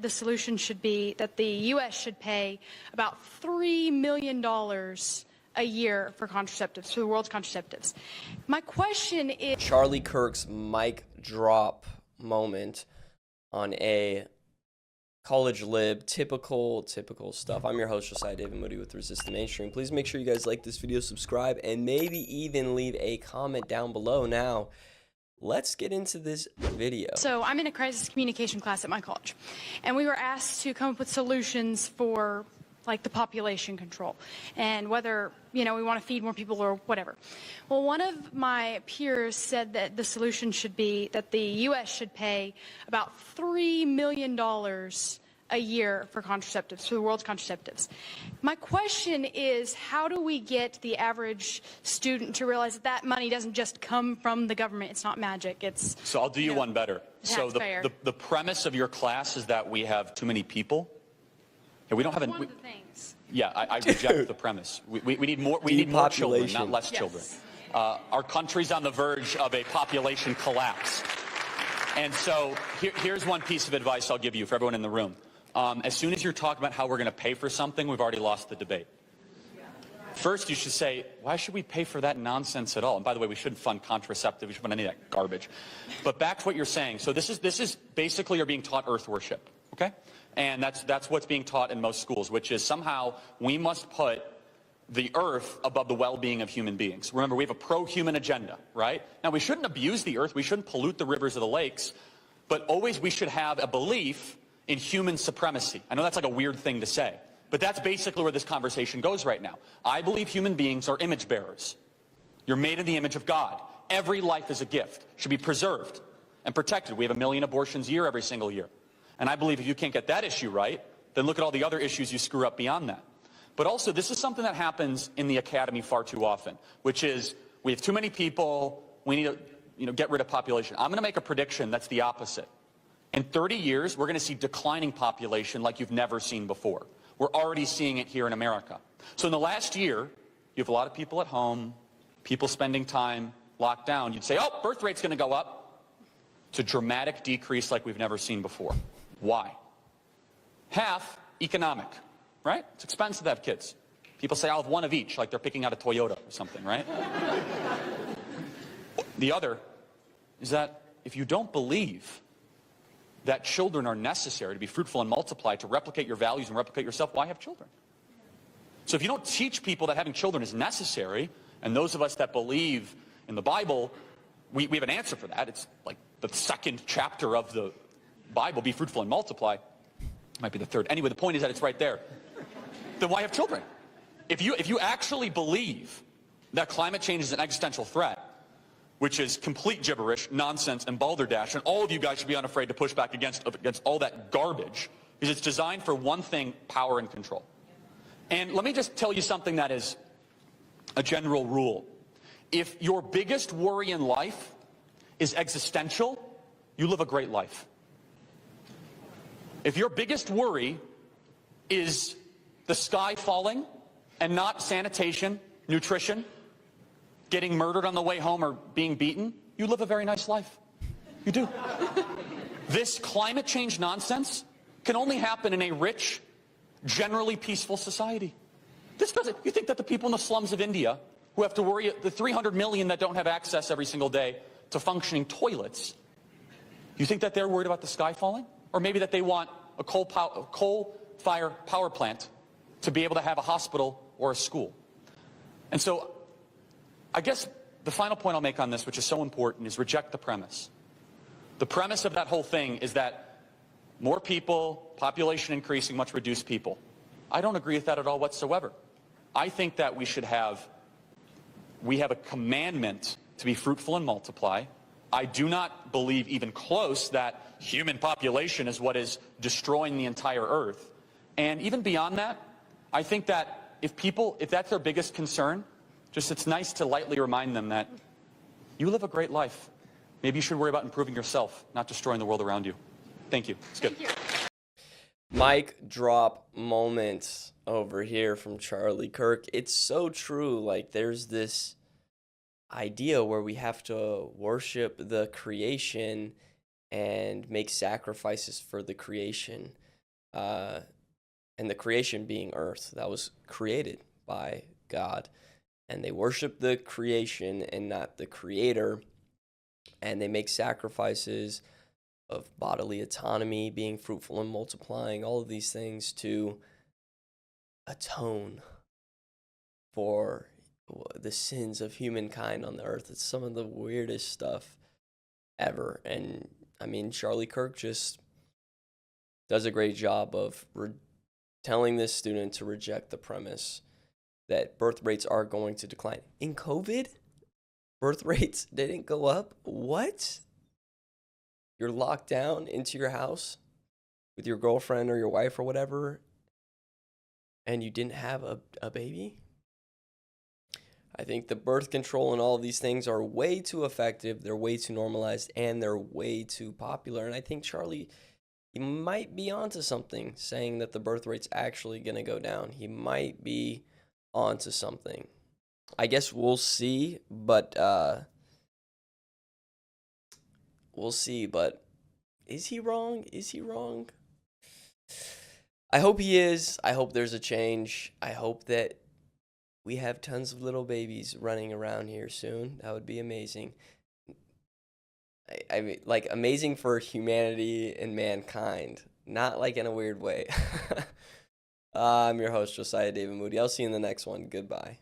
the solution should be that the U.S. should pay about $3 million a year for contraceptives, for the world's contraceptives. My question is... Charlie Kirk's mic drop moment on a college lib, typical stuff. I'm your host, Josiah David Moody with Resist the Mainstream. Please make sure you guys like this video, subscribe, and maybe even leave a comment down below. Now, let's get into this video. So I'm in a crisis communication class at my college, and we were asked to come up with solutions for like the population control and whether, you know, we want to feed more people or whatever. Well, one of my peers said that the solution should be that the U.S. should pay about $3 million a year for contraceptives, for the world's contraceptives. My question is, how do we get the average student to realize that that money doesn't just come from the government? It's not magic. It's... So I'll do you one better. So the premise of your class is that we have too many people. Yeah, we don't have one of the things. Yeah, I reject the premise. We need more. We need more children, not less children. Our country's on the verge of a population collapse. And so here's one piece of advice I'll give you for everyone in the room. As soon as you're talking about how we're going to pay for something, we've already lost the debate. First, you should say, why should we pay for that nonsense at all? And by the way, we shouldn't fund contraceptive. We shouldn't fund any of that garbage. But back to what you're saying. So this is basically you're being taught earth worship, okay? And that's what's being taught in most schools, which is somehow we must put the earth above the well-being of human beings. Remember, we have a pro-human agenda, right? Now, we shouldn't abuse the earth. We shouldn't pollute the rivers or the lakes. But always we should have a belief in human supremacy. I know that's like a weird thing to say, but that's basically where this conversation goes right now. I believe human beings are image bearers. You're made in the image of God. Every life is a gift, should be preserved and protected. We have 1 million abortions a year every single year. And I believe if you can't get that issue right, then look at all the other issues you screw up beyond that. But also, this is something that happens in the academy far too often, which is we have too many people, we need to get rid of population. I'm going to make a prediction that's the opposite. In 30 years, we're going to see declining population like you've never seen before. We're already seeing it here in America. So in the last year, you have a lot of people at home, people spending time locked down. You'd say, oh, birth rate's going to go up. It's a dramatic decrease like we've never seen before. Why? Half economic, right? It's expensive to have kids. People say, I'll have one of each, like they're picking out a Toyota or something, right? The other is that if you don't believe that children are necessary to be fruitful and multiply, to replicate your values and replicate yourself, why have children? So if you don't teach people that having children is necessary, and those of us that believe in the Bible, we have an answer for that. It's like the second chapter of the Bible, be fruitful and multiply. Might be the third. Anyway, the point is that it's right there. Then why have children? If you actually believe that climate change is an existential threat, which is complete gibberish, nonsense, and balderdash, and all of you guys should be unafraid to push back against all that garbage, because it's designed for one thing, power and control. And let me just tell you something that is a general rule. If your biggest worry in life is existential, you live a great life. If your biggest worry is the sky falling and not sanitation, nutrition, getting murdered on the way home or being beaten, you live a very nice life. You do. This climate change nonsense can only happen in a rich, generally peaceful society. This doesn't. You think that the people in the slums of India who have to worry, the 300 million that don't have access every single day to functioning toilets, you think that they're worried about the sky falling? Or maybe that they want a coal-fired power plant to be able to have a hospital or a school. And so I guess the final point I'll make on this, which is so important, is reject the premise. The premise of that whole thing is that more people, population increasing, much reduced people. I don't agree with that at all whatsoever. I think that we have a commandment to be fruitful and multiply. I do not believe even close that human population is what is destroying the entire earth. And even beyond that, I think that if that's their biggest concern, it's nice to lightly remind them that you live a great life. Maybe you should worry about improving yourself, not destroying the world around you. Thank you. It's good. Mic drop moments over here from Charlie Kirk. It's so true. Like, there's this idea where we have to worship the creation and make sacrifices for the creation. and the creation being earth that was created by God. And they worship the creation and not the creator. And they make sacrifices of bodily autonomy, being fruitful and multiplying, all of these things to atone for the sins of humankind on the earth. It's some of the weirdest stuff ever. And I mean, Charlie Kirk just does a great job of telling this student to reject the premise that birth rates are going to decline. In COVID, birth rates didn't go up. What? You're locked down into your house with your girlfriend or your wife or whatever, and you didn't have a baby? I think the birth control and all of these things are way too effective. They're way too normalized, and they're way too popular. And I think Charlie, he might be onto something, saying that the birth rate's actually going to go down. He might be onto something. I guess we'll see, but we'll see. But is he wrong? Is he wrong? I hope he is. I hope there's a change. I hope that we have tons of little babies running around here soon. That would be amazing. I mean, like, amazing for humanity and mankind, not like in a weird way. I'm your host, Josiah David Moody. I'll see you in the next one. Goodbye.